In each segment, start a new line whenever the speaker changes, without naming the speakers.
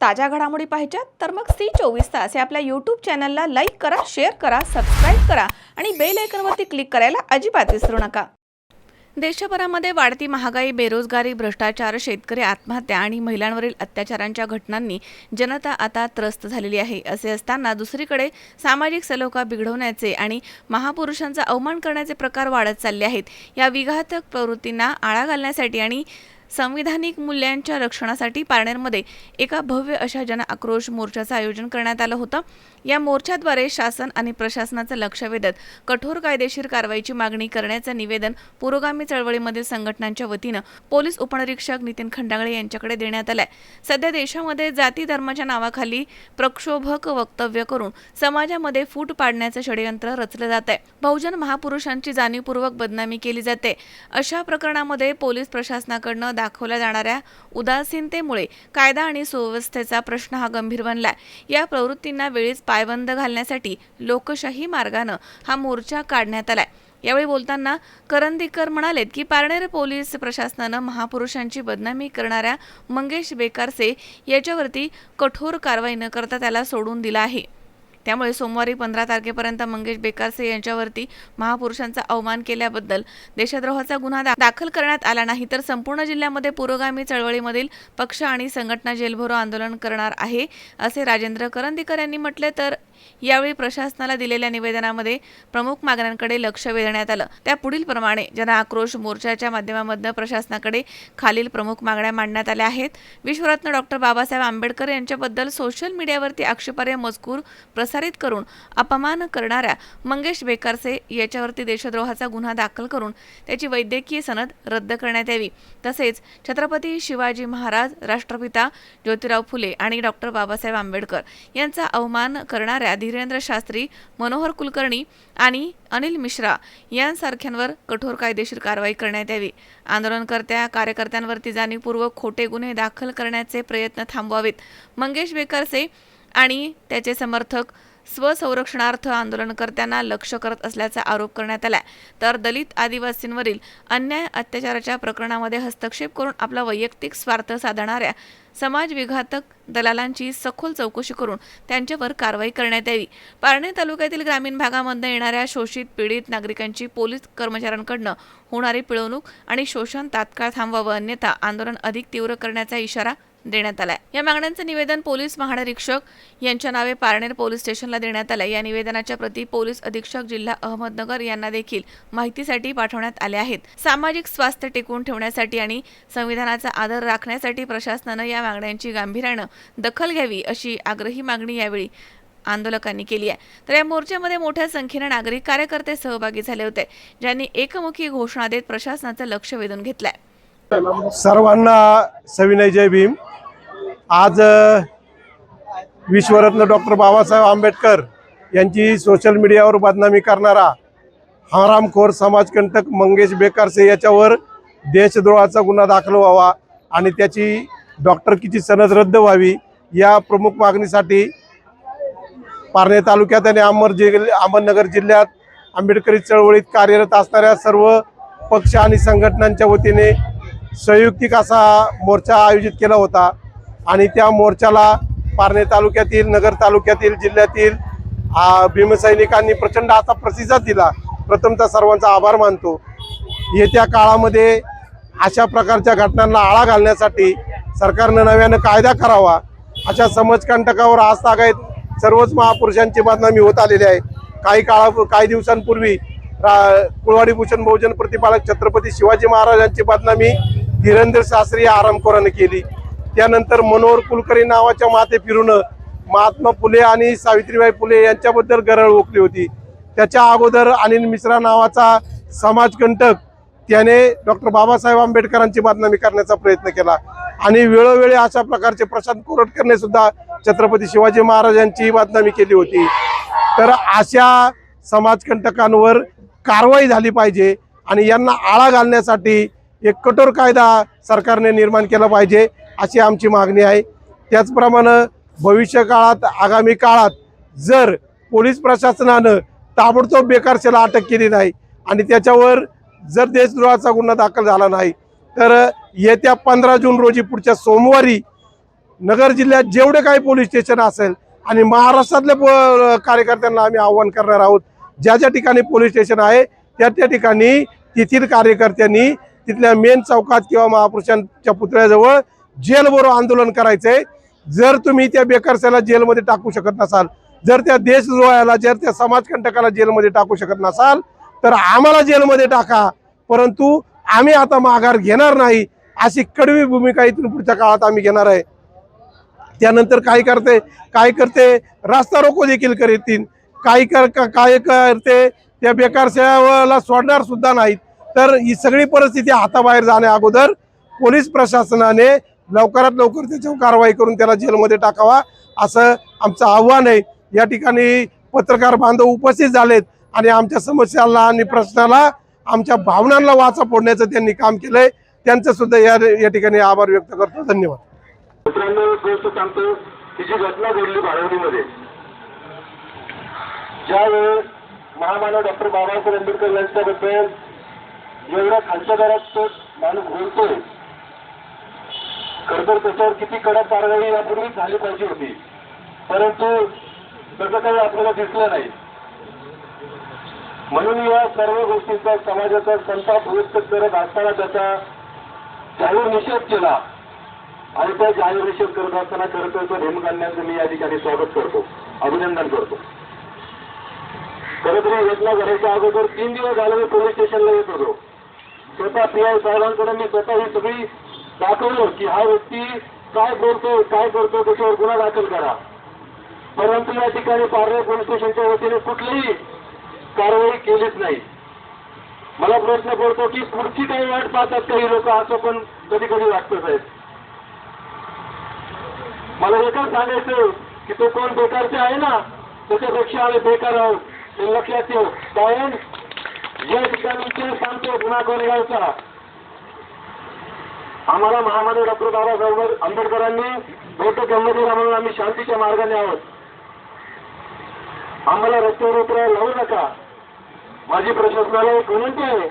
ताज्या घडामोडी पाहिजेत तर मग C24 तास या आपल्या यूट्यूब चॅनलला लाईक करा, शेअर करा, सबस्क्राईब करा आणि बेल आयकॉनवरती क्लिक करायला अजिबात विसरू नका। देशभरामध्ये वाढती महागाई, बेरोजगारी, भ्रष्टाचार, शेतकरी आत्महत्या आणि महिलांवरील अत्याचारांच्या घटनांनी जनता आता त्रस्त झालेली आहे। असे असताना दुसरीकडे सामाजिक सलोखा बिघडवण्याचे आणि महापुरुषांचा अवमान करण्याचे प्रकार वाढत चालले आहेत। या विघातक प्रवृत्तींना आळा घालण्यासाठी आणि संविधानिक मूल्यांच्या रक्षणासाठी पारनेरमध्ये एका भव्य अशा जन आक्रोश मोर्चाचं आयोजन करण्यात आलं होतं। या मोर्चाद्वारे शासन आणि प्रशासनाचं लक्ष वेधत कठोर कायदेशीर कारवाईची मागणी करण्याचं निवेदन पुरोगामी चळवळीमधील संघटनांच्या वतीनं पोलीस उपनिरीक्षक नितीन खंडागळे यांच्याकडे देण्यात आलंय। सध्या देशामध्ये जाती धर्माच्या नावाखाली प्रक्षोभक वक्तव्य करून समाजामध्ये फूट पाडण्याचं षडयंत्र रचलं जात आहे। बहुजन महापुरुषांची जाणीवपूर्वक बदनामी केली जाते। अशा प्रकरणामध्ये पोलीस प्रशासनाकडून दाखवल्या जाणाऱ्या उदासीनतेमुळे कायदा आणि सुव्यवस्थेचा प्रश्न हा गंभीर बनलाय। या प्रवृत्तींना वेळीच पायबंद घालण्यासाठी लोकशाही मार्गाने हा मोर्चा काढण्यात आलाय। यावेळी बोलताना करंदीकर म्हणालेत की पारनेर पोलीस प्रशासनानं महापुरुषांची बदनामी करणाऱ्या मंगेश बेकारसे याच्यावरती कठोर कारवाई न करता त्याला सोडून दिला आहे। त्यामुळे सोमवारी 15 तारखेपर्यंत मंगेश बेकारसे यांच्यावरती महापुरुषांचा अवमान केल्याबद्दल देशद्रोहाचा गुन्हा दाखल करण्यात आला नाही तर संपूर्ण जिल्ह्यामध्ये पुरोगामी चळवळीमधील पक्ष आणि संघटना जेलभरो आंदोलन करणार आहे, असे राजेंद्र करंदीकर यांनी म्हटले। तर यावेळी प्रशासनाला दिलेल्या निवेदनामध्ये प्रमुख मागण्यांकडे लक्ष वेधण्यात आलं। त्या पुढील प्रमाणे जन आक्रोश मोर्चाच्या माध्यमातून प्रशासनाकडे खालील प्रमुख मागण्या मांडण्यात आल्या आहेत। विश्वरत्न डॉक्टर बाबासाहेब आंबेडकर यांच्याबद्दल सोशल मीडियावरती आक्षेपार्ह मजकूर प्रसारित करून अपमान करणाऱ्या मंगेश बेकारसे याच्यावरती देशद्रोहाचा गुन्हा दाखल करून त्याची वैद्यकीय सनद रद्द करण्यात यावी। तसेच छत्रपती शिवाजी महाराज, राष्ट्रपिता ज्योतिराव फुले आणि डॉक्टर बाबासाहेब आंबेडकर यांचा अवमान करणाऱ्या धीरेंद्र शास्त्री, मनोहर कुलकर्णी आणि अनिल मिश्रा यांसारख्यांवर कठोर कायदेशीर कारवाई करण्यात यावी। आंदोलनकर्त्या कार्यकर्त्यांवरती जाणीवपूर्वक खोटे गुन्हे दाखल करण्याचे प्रयत्न थांबवावेत। मंगेश बेकारसे आणि त्याचे समर्थक स्वसंरक्षणार्थ आंदोलनकर्त्यांना लक्ष्य करत असल्याचा आरोप करण्यात आला। तर दलित आदिवासींवरील अन्याय अत्याचाराच्या प्रकरणामध्ये हस्तक्षेप करून आपला वैयक्तिक स्वार्थ साधणाऱ्या समाज विघातक दलालांची सखोल चौकशी करून त्यांच्यावर कारवाई करण्यात यावी। पारनेर तालुक्यातील ग्रामीण भागामध्ये येणाऱ्या शोषित पीडित नागरिकांची पोलीस कर्मचाऱ्यांकडून होणारी पिळवणूक आणि शोषण तात्काळ थांबवावं, अन्यथा आंदोलन अधिक तीव्र करण्याचा इशारा देण्यात आलाय। या मागण्यांचं निवेदन पोलीस महानिरीक्षक यांच्या नावे पारनेर पोलीस स्टेशनला देण्यात आलंय। या निवेदनाच्या प्रती पोलीस अधीक्षक जिल्हा अहमदनगर यांना देखील माहितीसाठी पाठवण्यात आले आहेत। सामाजिक स्वास्थ्य टिकवून ठेवण्यासाठी आणि संविधानाचा आदर राखण्यासाठी प्रशासनानं या मागण्यांची गांभीर्यानं दखल घ्यावी, अशी आग्रही मागणी यावेळी आंदोलकांनी केली आहे। तर या मोर्चामध्ये मोठ्या संख्येने नागरिक कार्यकर्ते सहभागी झाले होते, ज्यांनी एकमुखी घोषणा देत प्रशासनाचं लक्ष वेधून घेतलंय।
सर्वांना सविनय जय भीम। आज विश्वरत्न डॉक्टर बाबासाहेब आंबेडकर यांची सोशल मीडियावर बदनामी करणारा हरामखोर समाजकंटक मंगेश बेकारसे याच्यावर देशद्रोहाचा गुन्हा दाखल व्हावा आणि त्याची डॉक्टरकीची सनद रद्द व्हावी, या प्रमुख मागणीसाठी पारनेर तालुक्यात आणि अहमदनगर जिल्ह्यात आंबेडकरी चळवळीत कार्यरत असणाऱ्या सर्व पक्ष आणि संघटनांच्या वतीने संयुक्तिक असा मोर्चा आयोजित केला होता आणि त्या मोर्चाला पारनेर तालुक्यातील, नगर तालुक्यातील, जिल्ह्यातील भीमसैनिकांनी प्रचंड असा प्रतिसाद दिला। प्रथमतः सर्वांचा आभार मानतो। येत्या काळामध्ये अशा प्रकारच्या घटनांना आळा घालण्यासाठी सरकारनं नव्यानं कायदा करावा। अशा समाजकंटकावर आज तागायत सर्वच महापुरुषांची बदनामी होत आलेली आहे। काही दिवसांपूर्वी कुळवाडी भूषण बहुजन प्रतिपालक छत्रपती शिवाजी महाराजांची बदनामी धीरेंद्र शास्त्री या आरामखोराने केली। त्यानंतर मनोहर कुलकर्णी नावाच्या माथे फिरून महात्मा फुले आणि सावित्रीबाई फुले यांच्याबद्दल गरळ ओकली होती। त्याच्या अगोदर अनिल मिश्रा नावाचा समाजकंटक त्याने डॉक्टर बाबासाहेब आंबेडकरांची बदनामी करण्याचा प्रयत्न केला आणि वेळोवेळी अशा प्रकारचे प्रशांत कोरटकरने सुद्धा छत्रपती शिवाजी महाराजांची बदनामी केली होती। तर अशा समाजकंटकांवर कारवाई झाली पाहिजे आणि यांना आळा घालण्यासाठी एक कठोर कायदा सरकारने निर्माण केला पाहिजे, अशी आमची मागणी आहे। त्याचप्रमाणे भविष्य काळात, आगामी काळात जर पोलीस प्रशासनानं ताबडतोब बेकारसेला अटक केली नाही आणि त्याच्यावर जर देशद्रोहाचा गुन्हा दाखल झाला नाही तर येत्या 15 जून रोजी पुढच्या सोमवारी नगर जिल्ह्यात जेवढे काही पोलीस स्टेशन असेल आणि महाराष्ट्रातल्या कार्यकर्त्यांना आम्ही आव्हान करणार आहोत, ज्या ज्या ठिकाणी पोलीस स्टेशन आहे त्या ठिकाणी तेथील कार्यकर्त्यांनी तिथल्या मेन चौकात किंवा महापुरुषांच्या पुतळ्याजवळ जेलभरो आंदोलन करायचंय। जर तुम्ही त्या बेकारसेला जेलमध्ये टाकू शकत नसाल, जर त्या देशद्रोहाला, जर त्या समाजकंटकाला जेलमध्ये टाकू शकत नसाल, तर आम्हाला जेलमध्ये टाका, परंतु आम्ही आता माघार घेणार नाही, अशी कडवी भूमिका इथून पुढच्या काळात आम्ही घेणार आहे। त्यानंतर काय करते रास्ता रोको देखील करतील, काय करते त्या बेकारसेवाला सोडणार सुद्धा नाहीत। तर ही सगळी परिस्थिती हाताबाहेर जाण्या अगोदर पोलीस प्रशासनाने लवकरात लवकर त्याच्यावर कारवाई करून त्याला जेलमध्ये टाकावा, असं आमचं आव्हान आहे। या ठिकाणी पत्रकार बांधव उपस्थित झालेत आणि आमच्या समस्याला आणि प्रश्नाला, आमच्या भावनांना वाचा फोडण्याचं त्यांनी काम केलंय, त्यांचं सुद्धा या ठिकाणी आभार व्यक्त करतो। धन्यवाद।
मित्रांनो, एक गोष्ट सांगतो की जी घटना घडली बारावणीमध्ये, ज्यावेळेस महामानव डॉक्टर बाबासाहेब आंबेडकर यांच्याबद्दल एवढ्या खालच्या दरात माणूस बोलतोय, खरं तर त्याच्यावर किती कडक कारवाई यापूर्वीच झाली पाहिजे होती, परंतु तसं काही आपल्याला दिसलं नाही। म्हणून या सर्व गोष्टींचा समाजाचा संताप व्यक्त करत असताना त्याचा जाहीर निषेध केला आणि त्या जाहीर निषेध करत असताना खरं तर तो भीमकांड्यांचं मी या ठिकाणी स्वागत करतो, अभिनंदन करतो। खरं तरी घटना घडायच्या अगोदर 3 दिवस झाले मी पोलीस स्टेशनला येत होतो। स्वतः पीआय साहेबांकडे मी स्वतः ही सगळी दाखवलं की हा व्यक्ती काय बोलतो, काय करतो, त्याच्यावर गुन्हा दाखल करा, परंतु या ठिकाणी पारनेर पोलीस स्टेशनच्या वतीने कुठलीही कारवाई केलीच नाही। मला प्रश्न पडतो की पुढची काही वाट पाहतात काही लोक, असं पण कधी कधी वाटतं साहेब। मला एकच सांगायचं की तो कोण बेकारचे आहे ना, त्याच्यापेक्षा आम्ही बेकार आहोत हे लक्षात ठेव। कारण या ठिकाणी सांगतो गुन्हा कोरेगावचा, आम्हाला महामानव डॉक्टर बाबासाहेब आंबेडकरांनी भेट जन्म दिला म्हणून आम्ही शांतीच्या मार्गाने आहोत। आम्हाला रस्त्यावर उतरायला लावू नका। माझी प्रशासनाला एक विनंती आहे,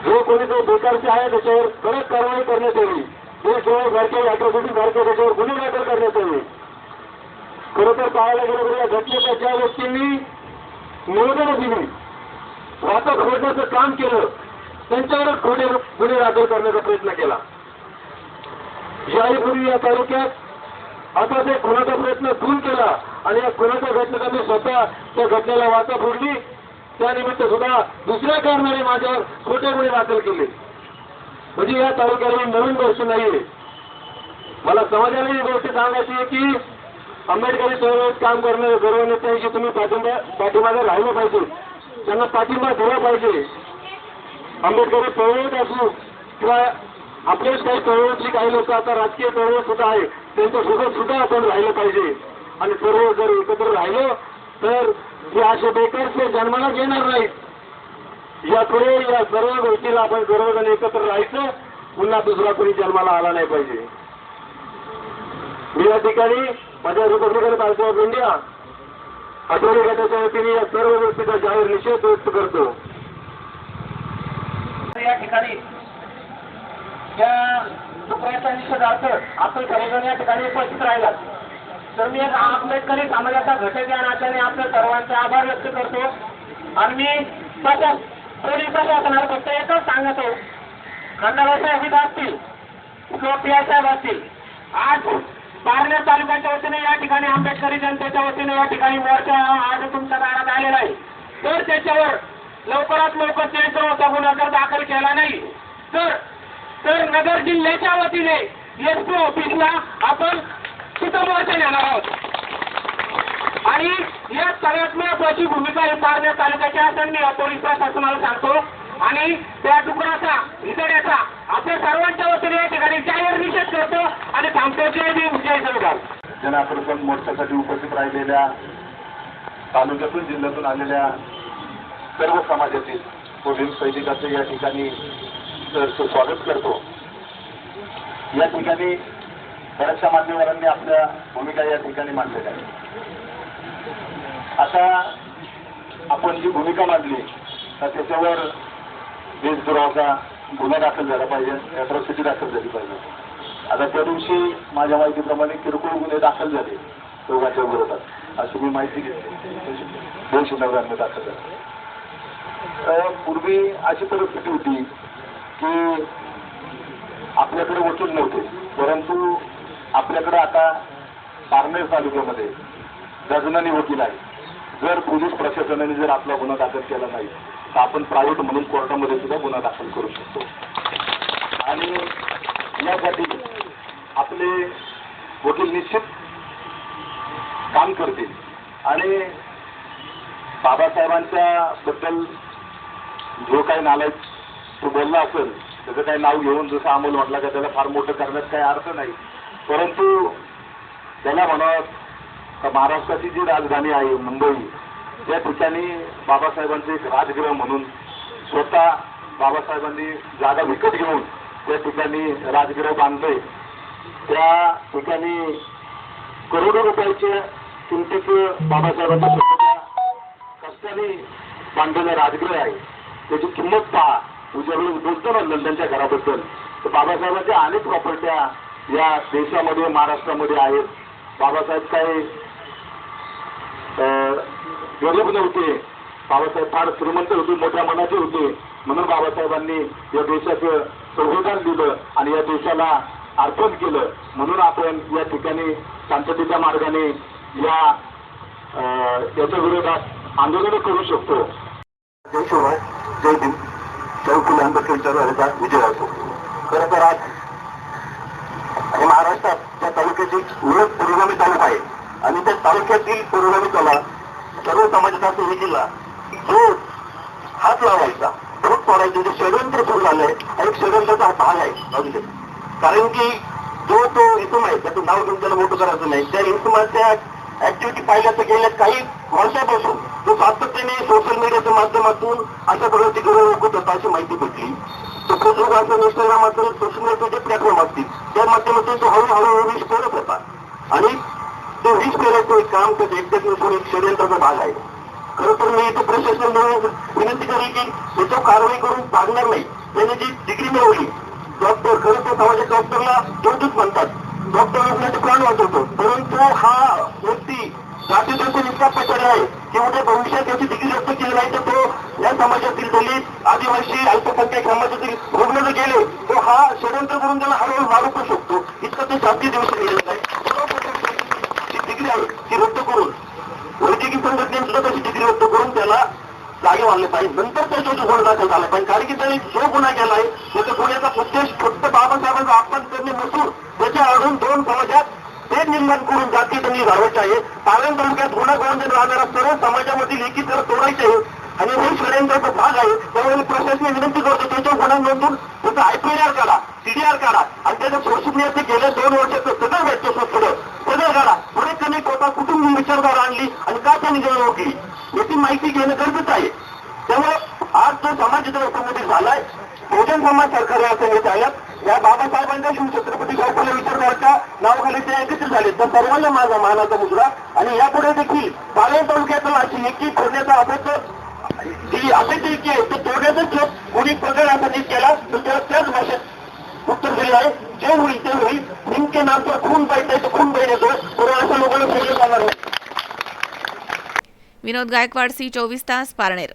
जो कोणी जो बेकारचे आहे त्याच्यावर कडक कारवाई करण्यात यावी, देशद्रोह सारखे अॅट्रॉसिटी सारखे त्याच्यावर गुन्हे दाखल करण्यात यावे। खरं तर पाहायला गेलं तर या घटनेच्या ज्या व्यक्तींनी निवेदनं दिली, वाचा फोडण्याचं काम केलं, त्यांच्यावरच गुन्हे दाखल करण्याचा प्रयत्न केला। याहीपूर्वी या तालुक्यात असाच एक खुनाचा प्रयत्न खून केला आणि या खुनाच्या घटनेने स्वतः त्या घटनेला वाचा फोडली, त्यानिमित्त सुद्धा दुसऱ्या कारणाने माझ्यावर खोटे गुन्हे दाखल केले। म्हणजे या तालुक्याला नवीन गोष्ट नाहीये। मला समाजाला ही गोष्ट सांगायची आहे की आंबेडकरी चळवळीत काम करणारे सर्व नेत्यांची तुम्ही पाठीमागे राहिलं पाहिजे, त्यांना पाठिंबा दिला पाहिजे। आंबेडकरी चळवळीत असू किंवा आपल्याच काही चळवळीतली काही लोक आता राजकीय चळवळ सुद्धा आहे, त्यांच्या सोबत सुद्धा आपण राहिलं पाहिजे आणि सर्व जर एकत्र राहिलो तर हे असे बेकारचे जन्माला येणार नाहीत। यापुढे या सर्व गोष्टीला आपण सर्वजण एकत्र राहायचं, पुन्हा दुसरा कोणी जन्माला आला नाही पाहिजे। मी या ठिकाणी माझ्या रिपब्लिकन पार्टी ऑफ इंडिया आठवडी गटाच्या वतीने या सर्व गोष्टीचा जाहीर निषेध व्यक्त करतो। या ठिकाणी या दुसऱ्याचा निषेधार्थ आपण सर्वजण या ठिकाणी उपस्थित राहिलात, तर मी एक आंबेडकरी समाजाचा घटक या नात्याने आपल्या सर्वांचे आभार व्यक्त करतो। आणि मी पोलीस प्रशासनाला फक्त एकच सांगतो, खंडाराव साहेब असतील किंवा पीआय साहेब असतील, आज पारनेर तालुक्याच्या वतीने या ठिकाणी आंबेडकरी जनतेच्या वतीने या ठिकाणी मोर्चा आज तुमच्या दारात आलेला आहे, तर त्याच्यावर लवकरात लवकर देशद्रोहाचा गुन्हा जर दाखल केला नाही तर नगर जिल्ह्याच्या वतीने एसपी ऑफिसला आपण तिथं मोर्चा नेणार आहोत। आणि या सगळ्यात महत्वाची भूमिका ही पारनेर तालुक्याची असेल, मी पोलीस प्रशासनाला सांगतो आणि त्या तुकडाचा वितड्याचा आपल्या सर्वांच्या वतीने या ठिकाणी जाहीर निषेध करतो आणि थांबतो। जय भीम, जय संविधान।
जनाप्रसंग मोर्चासाठी उपस्थित राहिलेल्या तालुक्यातून जिल्ह्यातून आलेल्या सर्व समाजातील पोलीस सैनिकांचे या ठिकाणी स्वागत करतो। या ठिकाणी बऱ्याचशा मान्यवरांनी आपल्या भूमिका या ठिकाणी मांडलेल्या आहेत। आता आपण जी भूमिका मांडली तर त्याच्यावर देशद्रोहाचा गुन्हा दाखल झाला पाहिजे, अॅट्रॉसिटी दाखल झाली पाहिजे। आता त्या दिवशी माझ्या माहितीप्रमाणे किरकोळ गुन्हे दाखल झाले दोघांच्या विरोधात, अशी मी माहिती घेतली. 299 दाखल झाले. पूर्वी अशी परिस्थिती होती की आपल्याकडे वकील नव्हते, परंतु आपल्याकडे आता पारनेर तालुक्यामध्ये डझनानी वकील आहे. जर पोलीस प्रशासनाने जर आपला गुन्हा दाखल केला नाही तर आपण प्रायव्हेट म्हणून कोर्टामध्ये सुद्धा गुन्हा दाखल करू शकतो. आणि यासाठी आपले वकील निश्चित काम करतील. आणि बाबासाहेबांच्या बद्दल जो काही नालायक तो बोलला असेल त्याचं काही नाव घेऊन जसं अमोल म्हटला का त्याला फार मोठं करण्यात काही अर्थ नाही, परंतु त्याला म्हणत का महाराष्ट्राची जी राजधानी आहे मुंबई, त्या ठिकाणी बाबासाहेबांचे एक राजगृह म्हणून स्वतः बाबासाहेबांनी जागा विकत घेऊन त्या ठिकाणी राजगृह बांधले. त्या ठिकाणी करोडो रुपयाच्या किमतीचं बाबासाहेबांच्या स्वतःच्या कष्टाने बांधलेलं राजगृह आहे. त्याची किंमत पहा. ज्यावेळी बोलतो ना लंडनच्या घराबद्दल, तर बाबासाहेबांच्या अनेक प्रॉपर्ट्या या देशामध्ये महाराष्ट्रामध्ये आहेत. बाबासाहेब काही गरीब नव्हते, बाबासाहेब फार श्रीमंत होते, मोठ्या मनाचे होते, म्हणून बाबासाहेबांनी या देशाचं संविधान दिलं आणि या देशाला अर्पण केलं. म्हणून आपण या ठिकाणी शांततेच्या मार्गाने याच्या विरोधात आंदोलन करू शकतो. जय शिवराय, जय भीम, जय फुले आंबेडकर झालेला विजय असो. खरं तर आज हे महाराष्ट्रात त्या तालुक्याची उलट पुरोगामी तालुका आहे आणि त्या तालुक्यातील पुरोगामी कला सर्व समाजाचा असं हे जिल्हा जो हात लावायचा रोज पडायचे जे षडयंत्र सुरू झालंय आणि षडयंत्राचा हा भाग आहे. कारण की जो तो इसम आहे त्याचं नाव घेऊन त्याला मोठं करायचं नाही. त्या इसमाच्या ऍक्टिव्हिटी पाहिल्या तर गेल्या काही वर्षापासून तो सातत्याने सोशल मीडियाच्या माध्यमातून अशा प्रकारची गरज होत होता अशी माहिती भेटली. तो फेसबुक असेल, इंस्टाग्राम असेल, सोशल मीडियाचे जे प्लॅटफॉर्म असतील त्या माध्यमातून तो हळूहळू विष करत होता आणि तो विष करायचं एक काम त्याचं एकट्यात नसून एक षडयंत्राचा भाग आहे. खरं तर मी इथं प्रशासनाला विनंती करेल की त्याच्यावर कारवाई करून भागणार नाही. त्याने जी डिग्री मिळवली डॉक्टर, खरं तर समाजाच्या डॉक्टरला जोडूच म्हणतात, डॉक्टर आपल्याचे प्राण वाचवतो, परंतु हा व्यक्ती जातीसाठी इतका पचार आहे की उद्या भविष्यात त्याची डिग्री रद्द केली नाही तर तो या समाजातील दलित, आदिवासी, अल्पसंख्याक समाजातील रुग्ण जर गेले तो हा षडयंत्र करून त्याला हळूहळू मारू पण शकतो. इतकं ते जाती दिवस गेलेलं आहे. जी डिग्री आहे ती रद्द करून वैद्यकीय संघटनेने सुद्धा त्याची डिग्री रद्द करून त्याला जागे मानले पाहिजे. नंतर त्याचा जो गुन्हा दाखल झाला पाहिजे. कारण की त्याने जो गुन्हा केलाय त्याच्या गुन्ह्याचा उद्देश फक्त बाबासाहेबांचा अपमान करणे नसून त्याच्या आढळून दोन समाजात ते निर्माण करून जाती त्यांनी घालवायचे आहे. पालण तालुक्यात गुन्हा गोंधळ राहणारा सर्व समाजामधील एकीकरण तोडायचे आहे आणि हे षडयंत्राचा भाग आहे. त्यामुळे प्रशासनाने विनंती करतो त्याच्या गुन्हा नोंदून त्याचा IPR काढा, CDR काढा आणि त्याच्या सोशल गेल्या 2 वर्षाचं सगळं भेटतो सगळं काढा. पुढे त्यांनी स्वतः कुटुंब विचारधारा आणली आणि का त्यांनी जवळ ओळखली याची माहिती घेणं गरजेचं आहे. त्यामुळे आज जो समाज इथं एकत्रित झालाय, बहुजन समाज सरकार या संघटित आल्यात, या बाबासाहेबांच्या शिवछत्रपती शाहू फुले विचारधारेच्या नावाखाली ते एकत्रित झाले. तर सर्वांना माझा मानाचा मुद्रा आणि यापुढे देखील पालण तालुक्यातून अशी एकी फोडण्याचा अपेक्षा जी अपेक्षा एकी आहे ते तोडण्याचा कोणी प्रकार असा नीट केला तर त्याला त्याच भाषेत उत्तर दिलं आहे. जे होईल ते होईल. नेमके नामचा खून पाहिजे तर खून पाहिजे येतो, तर अशा लोकांना सोडलं जाणार नाही.
विनोद गायकवाड, C24 तास, पारनेर.